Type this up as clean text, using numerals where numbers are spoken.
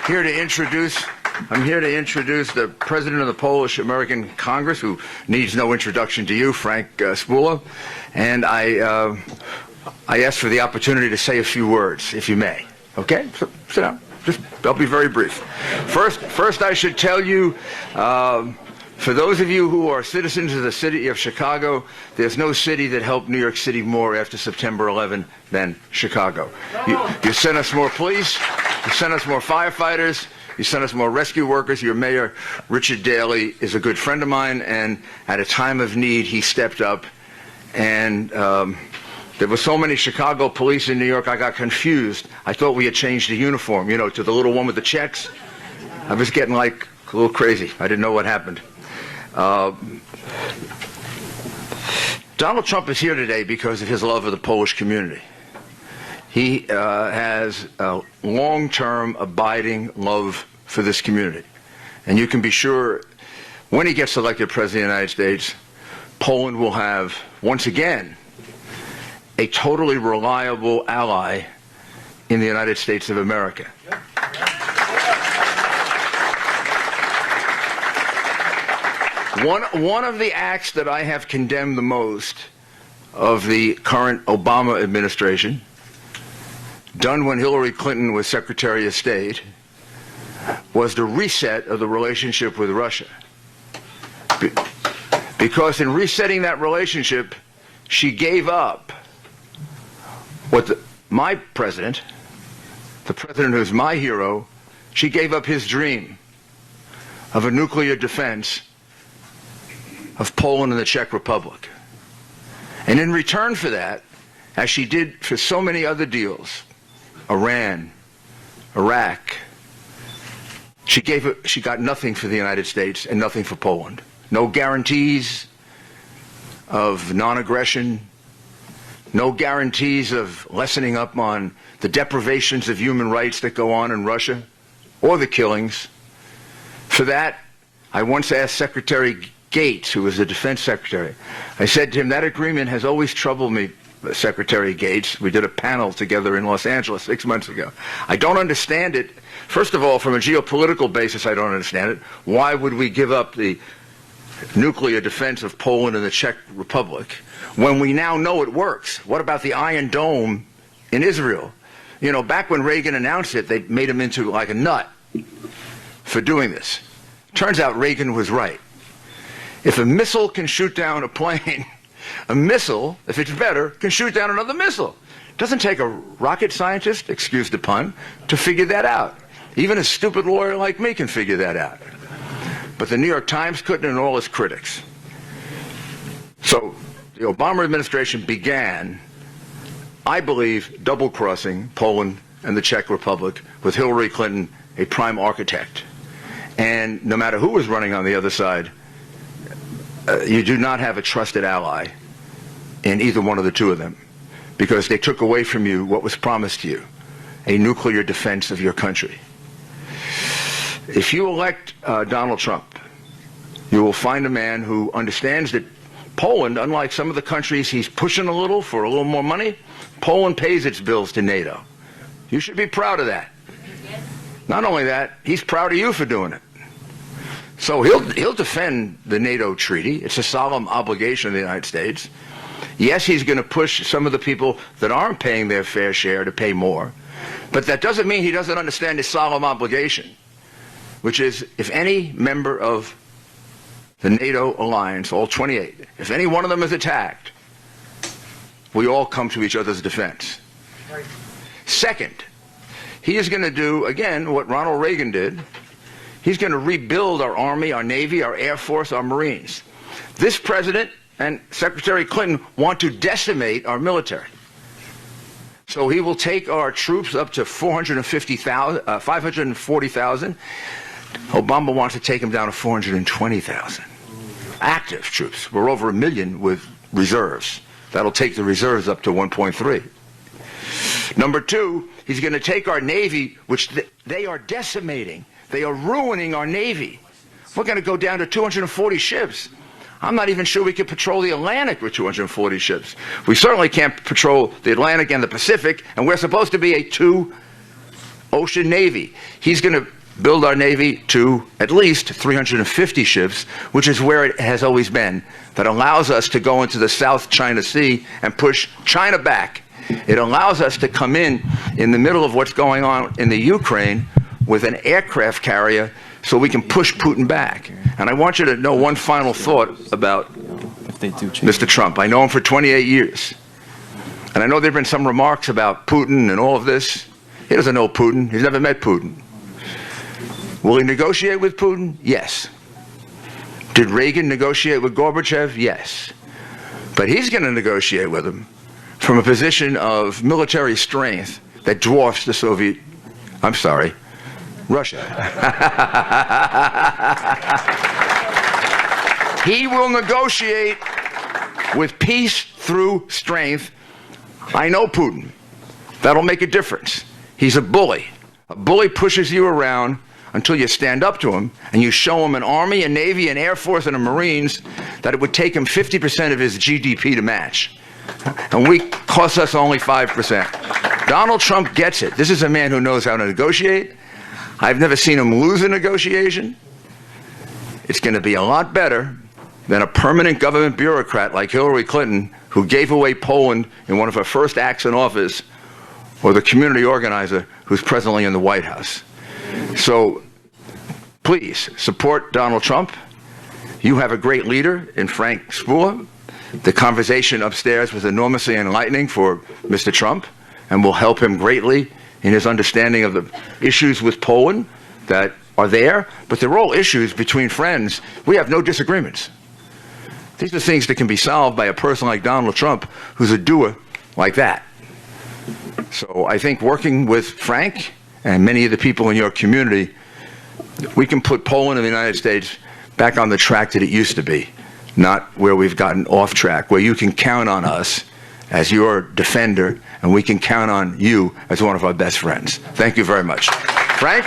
here to introduce the president of the Polish American Congress, who needs no introduction to you, Frank Spula. And I ask for the opportunity to say a few words, if you may. Okay? So, sit down. I'll be very brief. First, I should tell you, for those of you who are citizens of the city of Chicago, there's no city that helped New York City more after September 11 than Chicago. You sent us more police, you sent us more firefighters, you sent us more rescue workers. Your mayor, Richard Daley, is a good friend of mine, and at a time of need, he stepped up. And there were so many Chicago police in New York, I got confused. I thought we had changed the uniform, you know, to the little one with the checks. I was getting like a little crazy. I didn't know what happened. Donald Trump is here today because of his love of the Polish community. He has a long-term, abiding love for this community. And you can be sure when he gets elected President of the United States, Poland will have, once again, a totally reliable ally in the United States of America. One of the acts that I have condemned the most of the current Obama administration, done when Hillary Clinton was Secretary of State, was the reset of the relationship with Russia. Because in resetting that relationship, she gave up what my president, the president who's my hero, she gave up his dream of a nuclear defense of Poland and the Czech Republic. And in return for that, as she did for so many other deals, Iran, Iraq, she got nothing for the United States and nothing for Poland. No guarantees of non-aggression, no guarantees of lessening up on the deprivations of human rights that go on in Russia, or the killings. For that, I once asked Secretary Gates, who was the defense secretary, I said to him, that agreement has always troubled me, Secretary Gates. We did a panel together in Los Angeles 6 months ago. I don't understand it. First of all, from a geopolitical basis, I don't understand it. Why would we give up the nuclear defense of Poland and the Czech Republic when we now know it works? What about the Iron Dome in Israel? You know, back when Reagan announced it, they made him into like a nut for doing this. Turns out Reagan was right. If a missile can shoot down a plane, a missile, if it's better, can shoot down another missile. It doesn't take a rocket scientist, excuse the pun, to figure that out. Even a stupid lawyer like me can figure that out. But the New York Times couldn't, and all its critics. So the Obama administration began, I believe, double-crossing Poland and the Czech Republic with Hillary Clinton, a prime architect. And no matter who was running on the other side, you do not have a trusted ally in either one of the two of them, because they took away from you what was promised to you, a nuclear defense of your country. If you elect Donald Trump, you will find a man who understands that Poland, unlike some of the countries he's pushing a little for a little more money, Poland pays its bills to NATO. You should be proud of that. Not only that, he's proud of you for doing it. So he'll defend the NATO treaty. It's a solemn obligation of the United States. Yes, he's going to push some of the people that aren't paying their fair share to pay more. But that doesn't mean he doesn't understand his solemn obligation, which is if any member of the NATO alliance, all 28, if any one of them is attacked, we all come to each other's defense. Right. Second, he is going to do, again, what Ronald Reagan did. He's going to rebuild our Army, our Navy, our Air Force, our Marines. This president and Secretary Clinton want to decimate our military. So he will take our troops up to 540,000. Obama wants to take them down to 420,000. Active troops. We're over 1 million with reserves. That'll take the reserves up to 1.3. Number two, he's going to take our Navy, which they are decimating. They are ruining our Navy. We're going to go down to 240 ships. I'm not even sure we can patrol the Atlantic with 240 ships. We certainly can't patrol the Atlantic and the Pacific, and we're supposed to be a ocean navy. He's going to build our Navy to at least 350 ships, which is where it has always been. That allows us to go into the South China Sea and push China back. It allows us to come in the middle of what's going on in the Ukraine with an aircraft carrier so we can push Putin back. And I want you to know one final thought about Mr. Trump. I know him for 28 years. And I know there have been some remarks about Putin and all of this. He doesn't know Putin. He's never met Putin. Will he negotiate with Putin? Yes. Did Reagan negotiate with Gorbachev? Yes. But he's going to negotiate with him from a position of military strength that dwarfs the Russia. He will negotiate with peace through strength. I know Putin. That'll make a difference. He's a bully. A bully pushes you around until you stand up to him and you show him an Army, a Navy, an Air Force, and a Marines that it would take him 50% of his GDP to match. And we cost us only 5%. Donald Trump gets it. This is a man who knows how to negotiate. I've never seen him lose a negotiation. It's going to be a lot better than a permanent government bureaucrat like Hillary Clinton, who gave away Poland in one of her first acts in office, or the community organizer who's presently in the White House. So please support Donald Trump. You have a great leader in Frank Spula. The conversation upstairs was enormously enlightening for Mr. Trump and will help him greatly in his understanding of the issues with Poland that are there, but they're all issues between friends. We have no disagreements. These are things that can be solved by a person like Donald Trump, who's a doer like that. So I think working with Frank and many of the people in your community, we can put Poland and the United States back on the track that it used to be, not where we've gotten off track, where you can count on us as your defender, and we can count on you as one of our best friends. Thank you very much. Frank?